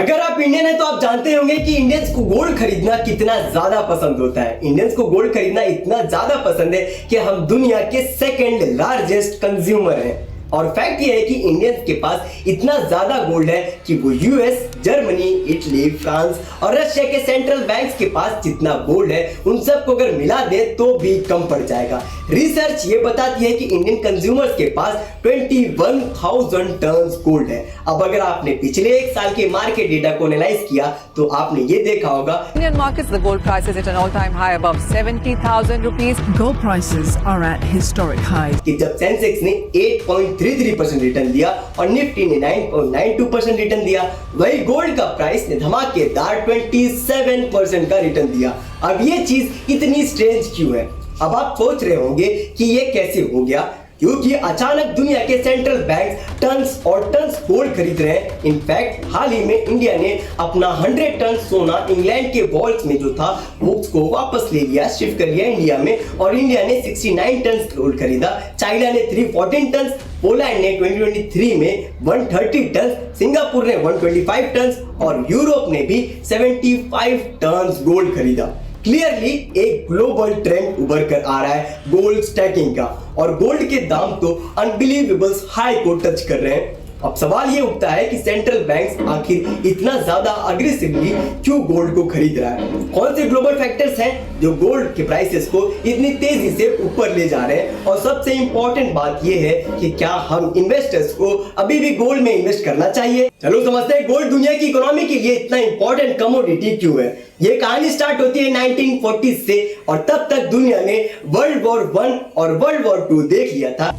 अगर आप इंडियन हैं तो आप जानते होंगे कि इंडियंस को गोल्ड खरीदना कितना ज्यादा पसंद होता है। इंडियंस को गोल्ड खरीदना इतना ज्यादा पसंद है कि हम दुनिया के सेकंड लार्जेस्ट कंज्यूमर हैं। और फैक्ट ये है कि इंडियंस के पास इतना ज्यादा गोल्ड है कि वो यूएस, जर्मनी, इटली, फ्रांस और रशिया के सेंट्रल बैंक्स के पास जितना गोल्ड है उन सबको अगर मिला दे तो भी कम पड़ जाएगा। रिसर्च ये बताती है कि इंडियन कंज्यूमर्स के पास 21,000 टन गोल्ड है। अब अगर आपने पिछले एक साल के मार्केट डेटा को एनालाइज किया तो आपने ये देखा होगा Indian markets, the gold price is at an all-time high above 70,000 rupees. Gold prices are at historic highs. कि जब सेंसेक्स ने 8.33% रिटर्न दिया और निफ्टी ने 9.92% रिटर्न दिया, वही गोल्ड का प्राइस ने धमाकेदार 27% का रिटर्न दिया। अब ये चीज इतनी स्ट्रेंज क्यों है? अब आप सोच रहे होंगे कि ये कैसे हो गया, क्योंकि अचानक दुनिया के सेंट्रल बैंक टन्स और टन्स गोल्ड खरीद रहे हैं। इनफैक्ट हाल ही में इंडिया ने अपना 100 टन सोना इंग्लैंड के वॉल्ट्स में जो था वो उसको वापस ले लिया, शिफ्ट कर लिया इंडिया में, और इंडिया ने 69 टन गोल्ड खरीदा। चाइना ने 314 टन, पोलैंड ने 2023 में 130 टन, सिंगापुर ने 125 टन और यूरोप ने भी 75 टन गोल्ड खरीदा। क्लियरली एक ग्लोबल ट्रेंड उभर कर आ रहा है गोल्ड स्टैकिंग का, और गोल्ड के दाम तो अनबिलीवेबल हाई को टच कर रहे हैं। अब सवाल ये उठता है कि सेंट्रल बैंक्स आखिर इतना ज्यादा अग्रेसिवली क्यों गोल्ड को खरीद रहा है? कौन से ग्लोबल फैक्टर्स हैं जो गोल्ड के प्राइसेस को इतनी तेजी से ऊपर ले जा रहे हैं? और सबसे इंपॉर्टेंट बात ये है कि क्या हम इन्वेस्टर्स को अभी भी गोल्ड में इन्वेस्ट करना चाहिए? चलो समझते हैं गोल्ड दुनिया की इकोनॉमी के लिए इतना इंपॉर्टेंट कमोडिटी क्यों है। ये कहानी स्टार्ट होती है 1940 से, और तब तक दुनिया ने वर्ल्ड वॉर 1 और वर्ल्ड वॉर 2 देख लिया था।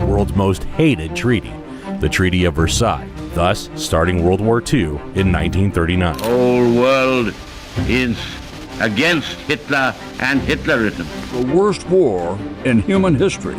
World's most hated treaty, the Treaty of Versailles, thus starting World War II in 1939. The whole world is against Hitler and Hitlerism. The worst war in human history.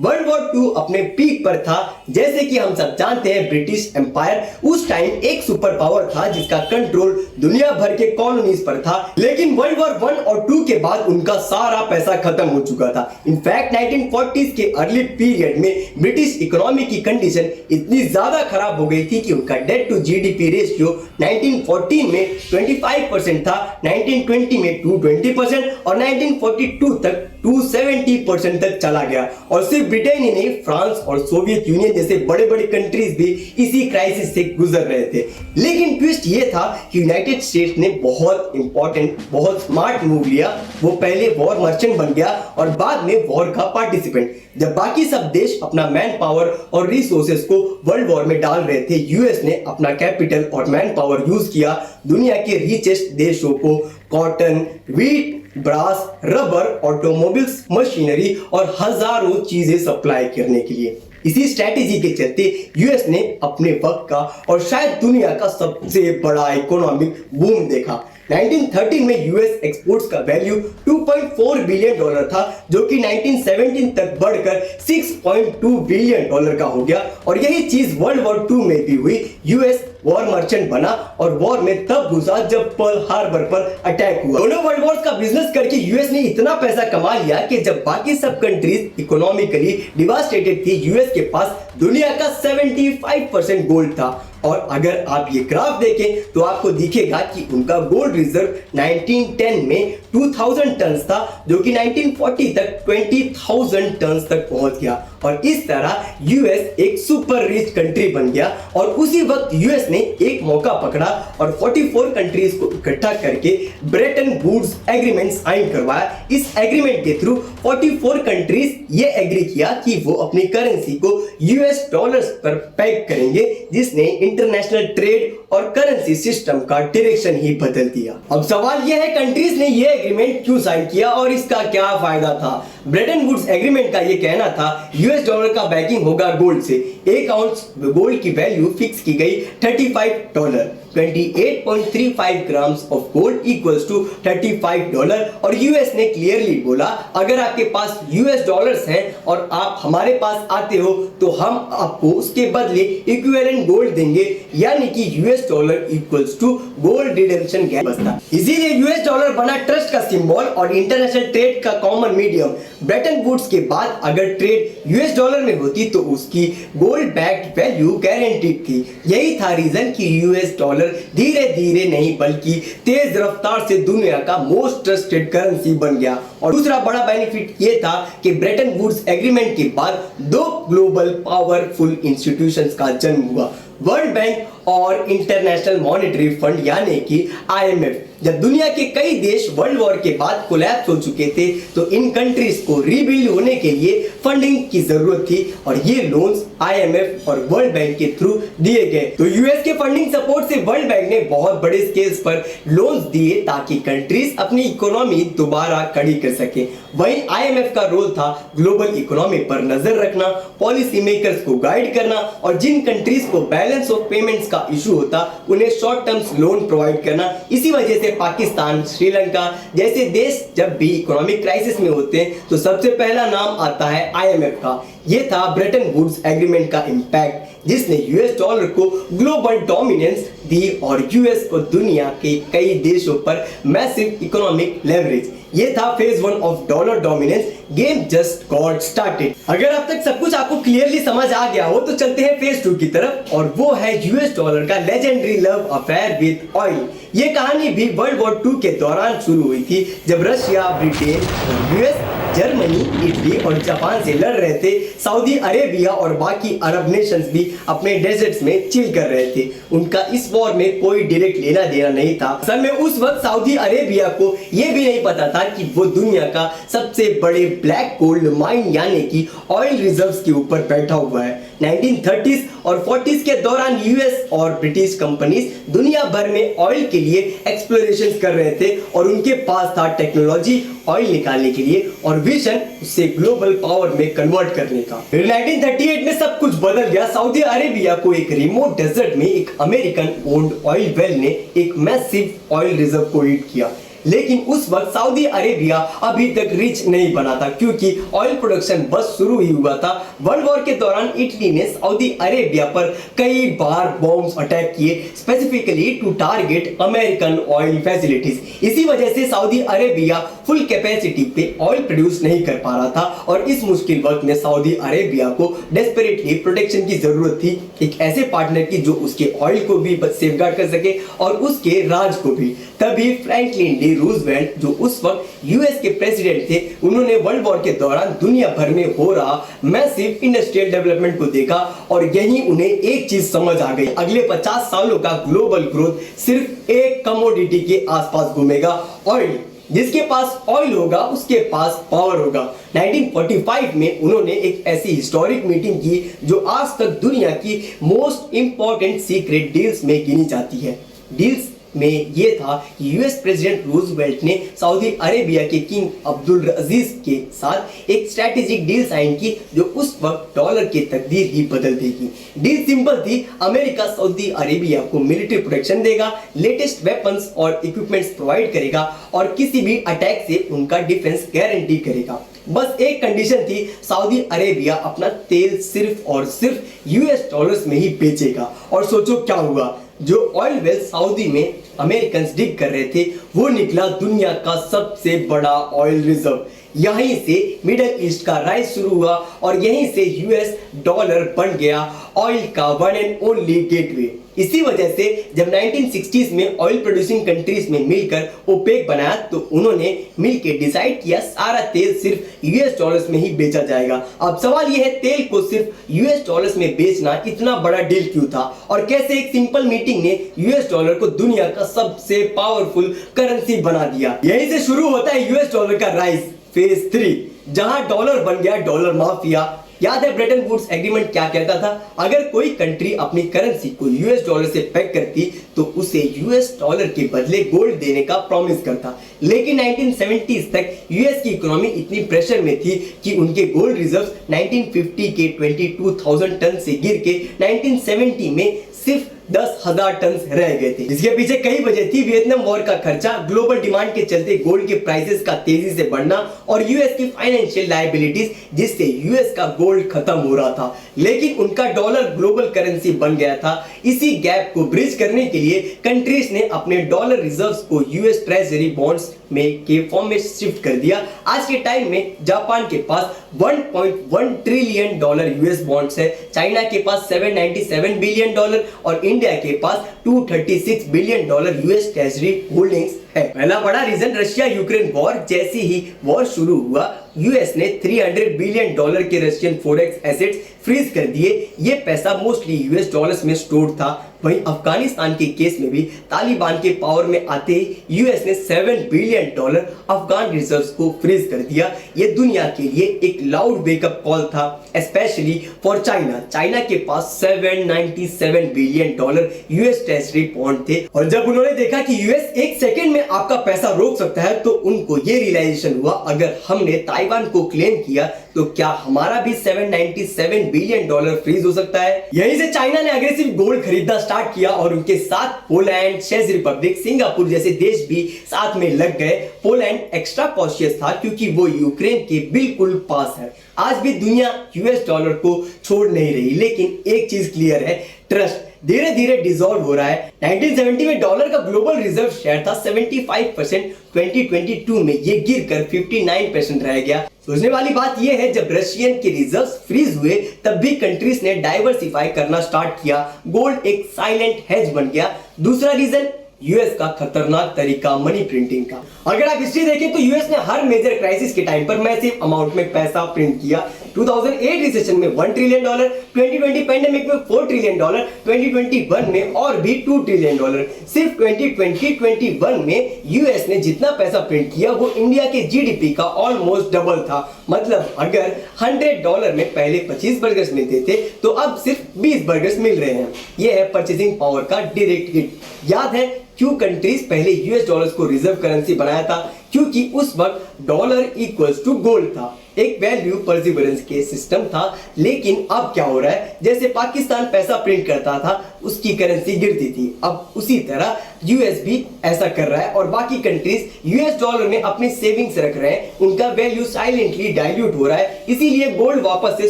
World war 2 अपने peak पर था। जैसे कि हम सब जानते हैं British empire उस टाइम एक सुपर पावर था जिसका कंट्रोल दुनिया भर के कॉलोनीज पर था, लेकिन वर्ल्ड वॉर 1 और 2 के बाद उनका सारा पैसा खत्म हो चुका था। इनफैक्ट 1940s के अर्ली पीरियड में ब्रिटिश इकोनॉमी की कंडीशन इतनी ज्यादा खराब हो गई थी कि उनका डेट टू जीडीपी रेशियो 1914 में 25% था, 1920 में 220% और 1942 तक 270% तक चला गया। और सिर्फ ब्रिटेन ही नहीं, फ्रांस और सोवियत यूनियन जैसे बड़े बड़े कंट्रीज भी इसी क्राइसिस से गुजर रहे थे। लेकिन ट्विस्ट ये था कि यूनाइटेड स्टेट्स ने बहुत इंपॉर्टेंट, बहुत स्मार्ट मूव लिया। वो पहले वॉर मर्चेंट बन गया और बाद में वॉर का पार्टिसिपेंट। जब बाकी सब देश अपना मैन पावर और रिसोर्सेज को वर्ल्ड वॉर में डाल रहे थे, यूएस ने अपना कैपिटल और मैन पावर यूज किया दुनिया के रिचेस्ट देशों को cotton, wheat, brass, rubber, automobiles, machinery और हजारों चीजें सप्लाई करने के लिए। इसी स्ट्रेटेजी के चलते यूएस ने अपने वक्त का और शायद दुनिया का सबसे बड़ा इकोनॉमिक बूम देखा। 1913 में यूएस एक्सपोर्ट्स का वैल्यू $2.4 बिलियन था, जो कि 1917 तक बढ़कर $6.2 बिलियन का हो गया। और यही चीज वर्ल्ड वॉर 2 में भी हुई। यूएस वॉर मर्चेंट बना और वॉर में तब घुसा जब पर्ल हार्बर पर अटैक हुआ। दोनों वर्ल्ड वॉर्स का बिजनेस करके यूएस ने इतना पैसा कमा लिया कि जब बाकी सब कंट्रीज इकोनॉमिकली डिवास्टेटेड थी, यूएस के पास दुनिया का 75% गोल्ड था। और अगर आप ये ग्राफ देखें तो आपको दिखेगा कि उनका गोल्ड रिजर्व 1910 में 2000 टन था, जो कि 1940 तक 20,000 टन तक पहुंच गया। और इस तरह यूएस एक सुपर रिच कंट्री बन गया। और उसी वक्त यूएस ने एक मौका पकड़ा और 44 कंट्रीज को इकट्ठा करके ब्रेटन वुड्स एग्रीमेंट साइन करवाया। इस एग्रीमेंट के थ्रू 44 कंट्रीज ये एग्री किया कि वो अपनी करेंसी को यूएस डॉलर्स पर पैक करेंगे, जिसने इंटरनेशनल ट्रेड और करेंसी सिस्टम का डायरेक्शन ही बदल दिया। अब सवाल यह है कंट्रीज ने ये एग्रीमेंट क्यों साइन किया और इसका क्या फायदा था? ब्रेटन वुड्स एग्रीमेंट का ये कहना था यूएस डॉलर का बैकिंग होगा गोल्ड से। 1 आउंस गोल्ड की वैल्यू फिक्स की गई $35। 28.35 grams of gold equals to $35। और यूएस ने क्लियरली बोला अगर आपके पास यूएस डॉलर्स हैं और आप हमारे पास आते हो तो हम आपको उसके बदले इक्विवेलेंट गोल्ड देंगे, यानी कि US US dollar equals to gold redemption gap बचता। इसीलिए यूएस डॉलर बना ट्रस्ट का सिंबल और इंटरनेशनल ट्रेड का कॉमन मीडियम। ब्रेटन वुड्स के बाद अगर ट्रेड यूएस डॉलर में होती तो उसकी गोल्ड बैक्ड वैल्यू गारंटीड थी। यही था रीजन कि यूएस डॉलर धीरे धीरे नहीं बल्कि तेज रफ्तार से दुनिया का मोस्ट ट्रस्टेड करेंसी बन गया। और दूसरा बड़ा बेनिफिट ये था कि ब्रेटन वुड्स एग्रीमेंट के बाद दो ग्लोबल पावरफुल इंस्टीट्यूशंस का जन्म हुआ, वर्ल्ड बैंक और इंटरनेशनल मॉनेटरी फंड यानी कि आईएमएफ। जब दुनिया के कई देश वर्ल्ड वॉर के बाद कोलैप्स हो चुके थे तो इन कंट्रीज को रीबिल्ड होने के लिए फंडिंग की जरूरत थी और ये लोन्स आईएमएफ और वर्ल्ड बैंक के थ्रू दिए गए। तो यूएस के फंडिंग सपोर्ट से वर्ल्ड बैंक ने बहुत बड़े स्केल्स पर लोन्स दिए ताकि कंट्रीज अपनी इकोनॉमी दोबारा खड़ी कर सके। वहीं आईएमएफ का रोल था ग्लोबल इकोनॉमी पर नजर रखना, पॉलिसी मेकर्स को गाइड करना और जिन कंट्रीज को बैलेंस ऑफ पेमेंट्स का इशू होता उन्हें शॉर्ट टर्म्स लोन प्रोवाइड करना। इसी वजह से पाकिस्तान, श्रीलंका जैसे देश जब भी इकोनॉमिक क्राइसिस में होते हैं तो सबसे पहला नाम आता है आईएमएफ का। यह था ब्रेटन वुड्स एग्रीमेंट का इंपैक्ट जिसने यूएस डॉलर को ग्लोबल डोमिनेंस दी और यूएस को दुनिया के कई देशों पर मैसिव इकोनॉमिक लेवरेज। ये था phase 1 of dollar dominance. Game just got started. अगर अब तक सब कुछ आपको क्लियरली समझ आ गया हो तो चलते हैं फेज 2 की तरफ और वो है यूएस डॉलर का legendary love affair with oil. ये कहानी भी वर्ल्ड वॉर 2 के दौरान शुरू हुई थी जब रशिया, ब्रिटेन और यूएस, जर्मनी, इटली और जापान से लड़ रहे थे। सऊदी अरेबिया और बाकी अरब नेशंस भी अपने डेजर्ट्स में चिल कर रहे थे। उनका इस वॉर में कोई डायरेक्ट लेना देना नहीं था। असल में उस वक्त सऊदी अरेबिया को यह भी नहीं पता था कि वो दुनिया का सबसे बड़े ब्लैक गोल्ड माइन यानी कि ऑयल रिजर्व्स के ऊपर बैठा हुआ है। 1930s और 40s के दौरान यूएस और ब्रिटिश कंपनीज दुनिया भर में ऑयल के लिए एक्सप्लोरेशन कर रहे थे और उनके पास था टेक्नोलॉजी ऑयल निकालने के लिए और विजन उसे ग्लोबल पावर में कन्वर्ट करने का। फिर 1938 में सब कुछ बदल गया। सऊदी अरेबिया को एक रिमोट डेजर्ट में एक अमेरिकन ओन्ड ऑयल वेल ने एक मैसिव ऑयल रिजर्व को हिट किया। लेकिन उस वक्त सऊदी अरेबिया अभी तक रिच नहीं बना था क्योंकि ऑयल प्रोडक्शन बस शुरू ही हुआ था। वर्ल्ड वॉर के दौरान इटली ने सऊदी अरेबिया पर कई बार बॉम्ब्स अटैक किए, specifically to target American oil facilities. इसी वजह से सऊदी अरेबिया फुल कैपेसिटी पे ऑयल प्रोड्यूस नहीं कर पा रहा था और इस मुश्किल वक्त में सऊदी अरेबिया को डेस्परेटली प्रोटेक्शन की जरूरत थी, एक ऐसे पार्टनर की जो उसके ऑयल को भी सेफगार्ड कर सके और उसके राज को भी। तभी फ्रैंकलिन डी रूजवेल्ट जो उस वक्त यूएस के प्रेसिडेंट थे, उन्होंने वर्ल्ड वॉर के दौरान दुनिया भर में हो रहा मैसिव इंडस्ट्रियल डेवलपमेंट को देखा और यही उन्हें एक चीज समझ आ गई, अगले 50 सालों का ग्लोबल ग्रोथ सिर्फ एक कमोडिटी के आसपास घूमेगा, ऑयल। जिसके पास ऑयल होगा उसके पास पावर होगा। 1945 में उन्होंने एक ऐसी हिस्टोरिक मीटिंग की जो आज तक दुनिया की मोस्ट इंपॉर्टेंट सीक्रेट डील्स में गिनी जाती है। डील्स में ये था कि यूएस प्रेसिडेंट रूजवेल्ट ने सऊदी अरेबिया के किंग अब्दुल अजीज के साथ एक स्ट्रैटेजिक डील साइन की जो उस वक्त डॉलर की तकदीर ही बदल देगी। डील सिंपल थी, अमेरिका सऊदी अरेबिया को मिलिट्री प्रोटेक्शन देगा, लेटेस्ट वेपन्स और इक्विपमेंट्स प्रोवाइड करेगा और किसी भी अटैक से उनका डिफेंस गारंटी करेगा। बस एक कंडीशन थी, सऊदी अरेबिया अपना तेल सिर्फ और सिर्फ यूएस डॉलर्स में ही बेचेगा। और सोचो क्या हुआ, जो ऑयल वेल सऊदी में अमेरिकन डिग कर रहे थे वो निकला दुनिया का सबसे बड़ा ऑयल रिजर्व। यहीं से मिडिल ईस्ट का राइज शुरू हुआ और यहीं से यूएस डॉलर बन गया ऑयल का वन एंड ओनली गेटवे। इसी वजह से जब 1960s में ऑयल प्रोड्यूसिंग कंट्रीज में मिलकर ओपेक बनाया तो उन्होंने मिलकर डिसाइड किया सारा तेल सिर्फ यूएस डॉलर्स में ही बेचा जाएगा। अब सवाल यह है, तेल को सिर्फ यूएस डॉलर्स में बेचना इतना बड़ा डील क्यों था और कैसे एक सिंपल मीटिंग ने यूएस डॉलर को दुनिया का सबसे पावरफुल करेंसी बना दिया। यहीं से शुरू होता है यूएस डॉलर का राइज, फेज 3, जहां डॉलर बन गया डॉलर माफिया। याद है ब्रेटन वुड्स एग्रीमेंट क्या कहता था, अगर कोई कंट्री अपनी करेंसी को यूएस डॉलर से पेग करती तो उसे यूएस डॉलर के बदले गोल्ड देने का प्रॉमिस करता। लेकिन 1970s तक यूएस की इकोनॉमी इतनी प्रेशर में थी कि उनके गोल्ड रिजर्व्स 1950 के 22,000 टन से गिर के 1970 में सिर्फ 10,000 टन रह गए थे। इसके पीछे कई वजह थी। वियतनाम वॉर का खर्चा, ग्लोबल डिमांड के चलते गोल्ड के प्राइसेस का तेजी से बढ़ना और यूएस की फाइनेंशियल लायबिलिटीज, जिससे यूएस का गोल्ड खत्म हो रहा था लेकिन उनका डॉलर ग्लोबल करेंसी बन गया था। इसी गैप को ब्रिज करने के लिए कंट्रीज ने अपने डॉलर रिजर्व्स को यूएस ट्रेजरी बॉन्ड्स में के फॉर्म में शिफ्ट कर दिया। आज के टाइम में जापान के पास 1.1 ट्रिलियन डॉलर यूएस बॉन्ड्स है, चाइना के पास 797 बिलियन डॉलर और इंडिया के पास 236 billion dollar US treasury holdings है। पहला बड़ा रीजन रशिया यूक्रेन वॉर। जैसे ही वॉर शुरू हुआ, यूएस ने 300 बिलियन डॉलर के रशियन फॉरेक्स एसेट्स फ्रीज कर दिए। ये पैसा मोस्टली यूएस डॉलर्स में स्टोर्ड था। वहीं अफगानिस्तान के केस में भी तालिबान के पावर में आते ही यूएस ने 7 बिलियन डॉलर अफगान रिजर्व्स को फ्रीज कर दिया। ये दुनिया के लिए एक लाउड वेकअप कॉल था, स्पेशली फॉर चाइना। चाइना के पास 797 billion dollar US treasury bond थे और जब उन्होंने देखा कि यूएस एक सेकंड में आपका पैसा रोक सकता है तो उनको ये रियलाइजेशन हुआ, अगर हमने ताइवान को क्लेम किया तो क्या हमारा भी 797 बिलियन डॉलर फ्रीज हो सकता है। यहीं से चाइना ने अग्रेसिव गोल्ड खरीदना स्टार्ट किया और उनके साथ पोलैंड, चेक रिपब्लिक, सिंगापुर जैसे देश भी साथ में लग गए। पोलैंड एक्स्ट्रा कॉशियस था क्योंकि वो यूक्रेन के बिल्कुल पास है। आज भी दुनिया यूएस डॉलर को छोड़ नहीं रही, लेकिन एक चीज क्लियर है, ट्रस्ट धीरे धीरे डिसॉल्व हो रहा है। 1970 में डॉलर का ग्लोबल रिजर्व शेयर था 75%, 2022 में ये गिरकर 59% रह गया। सोचने वाली बात यह है, जब रशियन के रिजर्व्स फ्रीज हुए तब भी कंट्रीज ने डाइवर्सिफाई करना स्टार्ट किया। गोल्ड एक साइलेंट हेज बन गया। दूसरा रीजन यूएस का खतरनाक तरीका मनी प्रिंटिंग का। अगर आप हिस्ट्री देखें तो यूएस ने हर मेजर क्राइसिस के टाइम पर मैसिव अमाउंट में पैसा प्रिंट किया। 2008 रिसेशन में 1 ट्रिलियन डॉलर, 2020 पैंडेमिक में 4 ट्रिलियन डॉलर, 2021 में और भी 2 ट्रिलियन डॉलर। सिर्फ 2020-21 में यूएस ने जितना पैसा प्रिंट किया वो इंडिया के जीडीपी का ऑलमोस्ट डबल था। मतलब अगर $100 में पहले 25 बर्गर्स मिलते थे तो अब सिर्फ 20 बर्गर्स मिल रहे हैं। यह है परचेसिंग पावर का डायरेक्ट हिट। याद है क्यों कंट्रीज पहले यूएस डॉलर्स को रिजर्व करेंसी बनाया था? क्योंकि उस वक्त डॉलर इक्वल्स टू गोल्ड था, एक वैल्यू परसिवरेंस के सिस्टम था। लेकिन अब क्या हो रहा है, जैसे पाकिस्तान पैसा प्रिंट करता था उसकी करेंसी गिरती थी, अब उसी तरह यूएस भी ऐसा कर रहा है और बाकी कंट्रीज यूएस डॉलर में अपनी सेविंग्स रख रहे हैं, उनका वैल्यू साइलेंटली डाइल्यूट हो रहा है। इसीलिए गोल्ड वापस से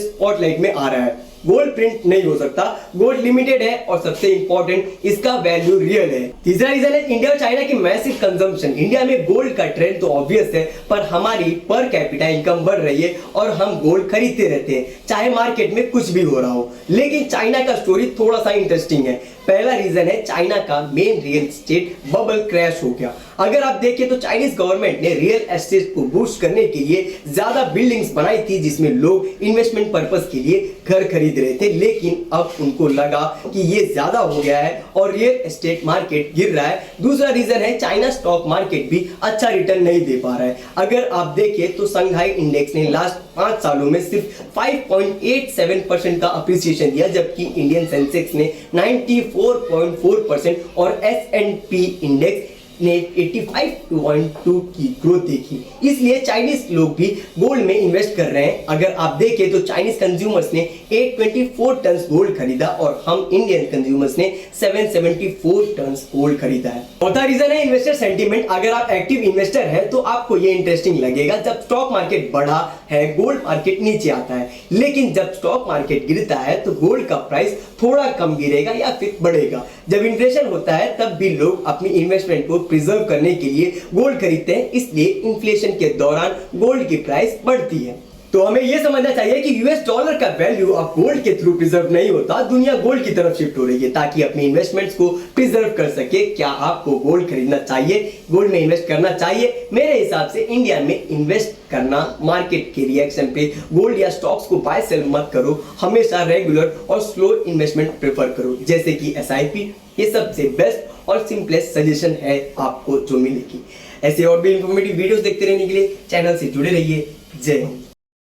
स्पॉटलाइट में आ रहा है। गोल्ड प्रिंट नहीं हो सकता, गोल्ड लिमिटेड है और सबसे इंपॉर्टेंट इसका वैल्यू रियल है। तीसरा रीजन है इंडिया और चाइना की मैसिव कंजम्पशन। इंडिया में गोल्ड का ट्रेंड तो ऑब्वियस है, पर हमारी पर कैपिटा इनकम बढ़ रही है और हम गोल्ड खरीदते रहते हैं चाहे मार्केट में कुछ भी हो रहा हो। लेकिन चाइना का स्टोरी थोड़ा सा इंटरेस्टिंग है। पहला रीजन है चाइना का main real estate bubble crash हो गया। अगर आप देखें तो चाइनीज गवर्नमेंट ने रियल एस्टेट को बूस्ट करने के लिए ज्यादा बिल्डिंग्स बनाई थी जिसमें लोग इन्वेस्टमेंट पर्पस के लिए घर खरीद रहे थे, लेकिन अब उनको लगा कि ये ज्यादा हो गया है और रियल एस्टेट मार्केट गिर रहा है। दूसरा रीजन है चाइना स्टॉक मार्केट भी अच्छा रिटर्न नहीं दे पा रहा है। अगर आप देखें तो संघाई इंडेक्स ने लास्ट 5 सालों में सिर्फ 5.87% का अप्रिसिएशन दिया, जबकि इंडियन सेंसेक्स ने 94.4% और S&P इंडेक्स ने 85.2 की ग्रोथ देखी। इसलिए चाइनीज लोग भी गोल्ड में इन्वेस्ट कर रहे हैं। अगर आप देखें तो चाइनीज कंज्यूमर्स ने 824 टन गोल्ड खरीदा और हम इंडियन कंज्यूमर्स ने 774 टन गोल्ड खरीदा है। चौथा रीजन है इन्वेस्टर सेंटीमेंट। अगर आप एक्टिव इन्वेस्टर हैं तो आपको ये इंटरेस्टिंग लगेगा, जब स्टॉक मार्केट बढ़ा है गोल्ड मार्केट नीचे आता है, लेकिन जब स्टॉक मार्केट गिरता है तो गोल्ड का प्राइस थोड़ा कम गिरेगा या फिर बढ़ेगा। जब इन्फ्लेशन होता है तब भी लोग अपनी इन्वेस्टमेंट को प्रिजर्व करने के लिए गोल्ड खरीदते हैं, इसलिए इन्फ्लेशन के दौरान गोल्ड की प्राइस बढ़ती है। तो हमें यह समझना चाहिए कि यूएस डॉलर का वैल्यू अब गोल्ड के थ्रू प्रिजर्व नहीं होता, दुनिया गोल्ड की तरफ शिफ्ट हो रही है ताकि अपनी इन्वेस्टमेंट्स को प्रिजर्व कर सके। क्या आपको गोल्ड खरीदना चाहिए, गोल्ड में इन्वेस्ट करना चाहिए? मेरे हिसाब से इंडिया में इन्वेस्ट करना, मार्केट के रिएक्शन पे गोल्ड या स्टॉक्स को बाय सेल मत करो, हमेशा रेगुलर और स्लो इन्वेस्टमेंट प्रेफर करो, जैसे कि SIP। ये सबसे बेस्ट और सिंपलेस्ट सजेशन है आपको जो मिलेगी। ऐसे और भी इंफॉर्मेटिव वीडियोस देखते रहने के लिए चैनल से जुड़े रहिए। जय हिंद।